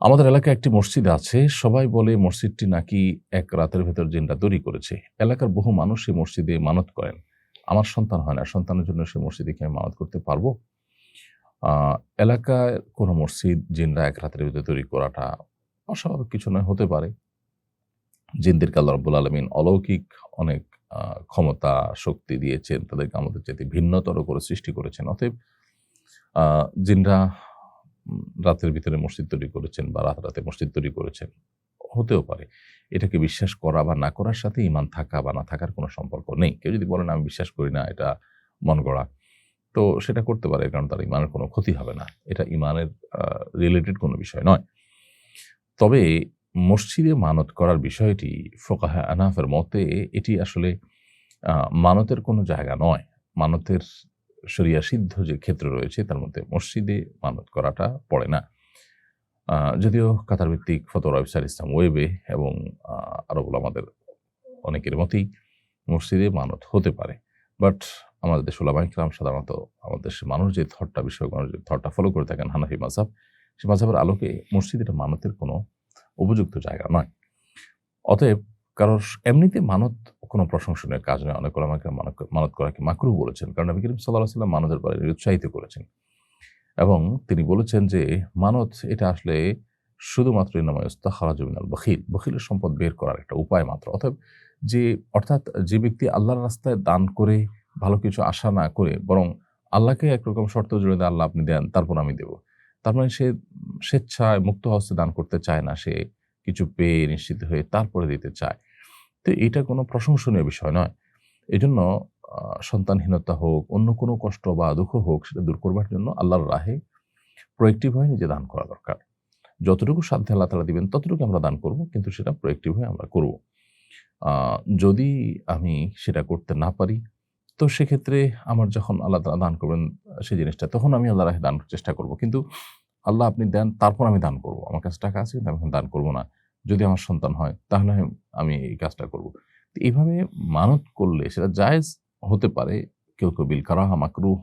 আমাদের এলাকায় একটি মসজিদ আছে। সবাই বলে মসজিদটি নাকি এক রাতের ভেতর জিনরা তৈরি করেছে। এলাকার বহু মানুষ সেই মসজিদে মানত করেন। আমার সন্তান হয় না। সন্তানের জন্য সেই মসজিদে কি আমি মানত করতে পারবো? আ এলাকায় কোন মসজিদ জিনরা এক রাতের ভেতর তৈরি করাটা অস্বাভাবিক কিছু নয়, হতে পারে। জিনদেরকে আল্লাহ রাব্বুল আলামিন অলৌকিক অনেক আ ক্ষমতা, শক্তি দিয়েছেন। তাদেরকে আমাদের চাইতে ভিন্নতর করে সৃষ্টি করেছেন। অতএব আ জিনরা রাতের ভিতরে মসজিদ তৈরি করেছেন বা রাতে মসজিদ তৈরি করেছেন। হতেও পারে। এটাকে বিশ্বাস করা বা না করার সাথে ঈমান থাকা বা না থাকার কোনো সম্পর্ক নেই। কেউ যদি বলেন আমি বিশ্বাস করি না, এটা মন গড়া, তো সেটা করতে পারে, কারণ তার ঈমানের কোনো ক্ষতি হবে না। এটা ঈমানের আ রিলেটেড কোনো বিষয় নয়। তবে মসজিদে মানত করার বিষয়টি ফোকাহে আহনাফের মতে এটি আসলে আ মানতের কোনো জায়গা নয়। মানতের শরিয়া সিদ্ধ যে ক্ষেত্র রয়েছে তার মধ্যে মসজিদে মানত করাটা পড়ে না। আ যদিও কাতার ভিত্তিক ফতোয়া ওয়েবসাইট ইসলাম ওয়েবে এবং আ আরব উলামাদের অনেকের মতেই মসজিদে মানত হতে পারে। বাট আমাদের দেশের উলামায়ে কেরাম সাধারণত আমাদের দেশের মানুষ যে থটটা বিষয়ক মানুষ যে থটটা ফলো করে থাকেন হানাফি মাযহাব, সে মাযহাবের আলোকে মসজিদ এটা মানতের কোনো উপযুক্ত জায়গা নয়। অতএব কারোর এমনিতে মানত কোনো প্রশংসনীয় কাজ নয়। অনেক উলামায়ে কেরাম মানত করাকে মাকরুহ বলেছেন। কারণ নবী করিম সাল্লাল্লাহু আলাইহি ওয়াসাল্লাম মানতের ব্যাপারে নিরুৎসাহিত করেছেন। এবং তিনি বলেছেন যে মানত এটা আসলে শুধুমাত্র ইন্নামা ইস্তাখরাজু মিনাল বখিল। বখিলের সম্পদ বের করার একটা উপায় মাত্র। যে অর্থাৎ যে ব্যক্তি আল্লাহর রাস্তায় দান করে ভালো কিছু আশা না করে বরং আল্লাহকে একরকম শর্ত জুড়ে দেয়, আল্লাহ আপনি দেন তারপর আমি দেব। তার মানে সে স্বেচ্ছায় মুক্ত হস্তে দান করতে চায় না। সে কিছু পেয়ে নিশ্চিত হয়ে তারপরে দিতে চায়। তো এটা কোনো প্রশংসনীয় বিষয় নয়। এজন্য আ সন্তানহীনতা হোক, অন্য কোনো কষ্ট বা দুঃখ হোক, সেটা দূর করবার জন্য আল্লাহর রাহে প্রোয়েক্টিভ হয়ে নিজে দান করা দরকার। যতটুকু সাধ্যে আল্লাহ তাআলা দিবেন ততটুকু আমরা দান করব। কিন্তু সেটা প্রোয়েক্টিভ হয়ে আমরা করব। আ যদি আমি সেটা করতে না পারি, তো সেক্ষেত্রে আমার যখন আল্লাহ তাআলা দান করবেন সেই জিনিসটা, তখন আমি আল্লাহর রাহে দান চেষ্টা করব। কিন্তু আল্লাহ আপনি দেন তারপর আমি দান করব। আমার কাছে টাকা আছে কিন্তু আমি এখন দান করব না। যদি আমার সন্তান হয় তাহলে আমি এই কাজটা করব। তো এভাবে মানত করলে সেটা জায়েজ হতে পারে। কেউ বিল কারাহা মাকরুহ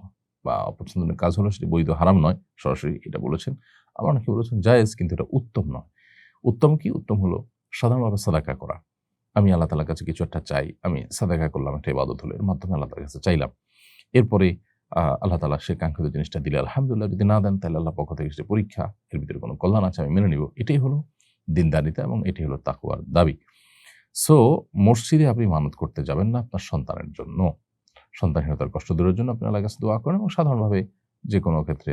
বা অপছন্দনীয় কাজ হলো সেটি বৈধ, হারাম নয়। সরাসরি এটা বলেছেন। আবার অনেকে বলেছেন জায়েজ, কিন্তু এটা উত্তম নয়। উত্তম কি? উত্তম হলো সাধারণভাবে সাদাকা করা। আমি আল্লাহ তাআলার কাছে কিছু একটা চাই। আমি সাদাকা করলাম, একটা ইবাদত হলো। এর মাধ্যমে আল্লাহ তাআলার কাছে চাইলাম। এরপরে আল্লাহ তাআলা সেই কাঙ্ক্ষিত জিনিসটা দিলে আলহামদুলিল্লাহ, যদি না দেন তাহলে আল্লাহর পক্ষ থেকে সেটা পরীক্ষা। এর ভিতরে কোনো কল্যাণ আছে, আমি মেনে নিব। এটাই হলো দিনদারিতা এবং এটাই হলো তাকওয়ার দাবি। সো মসজিদে আপনি মানত করতে যাবেন না আপনার সন্তানের জন্য। সন্তানহীনতার কষ্ট দূরের জন্য আপনি আল্লাহর কাছে দোয়া করেন এবং সাধারণভাবে যেকোনো ক্ষেত্রে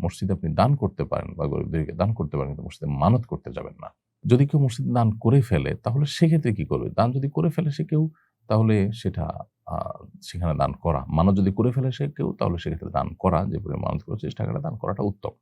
মসজিদে আপনি দান করতে পারেন বা গরিবদেরকে দান করতে পারেন, কিন্তু মসজিদে মানত করতে যাবেন না। যদি কেউ মসজিদে দান করে ফেলে তাহলে সেক্ষেত্রে কি করবে? দান যদি করে ফেলে সে কেউ, তাহলে সেটা আ সেখানে দান করা। মানত যদি করে ফেলে সে কেউ, তাহলে সেক্ষেত্রে দান করা, যে পরিমাণ মানত করেছে সে টাকাটা দান করাটা উত্তম।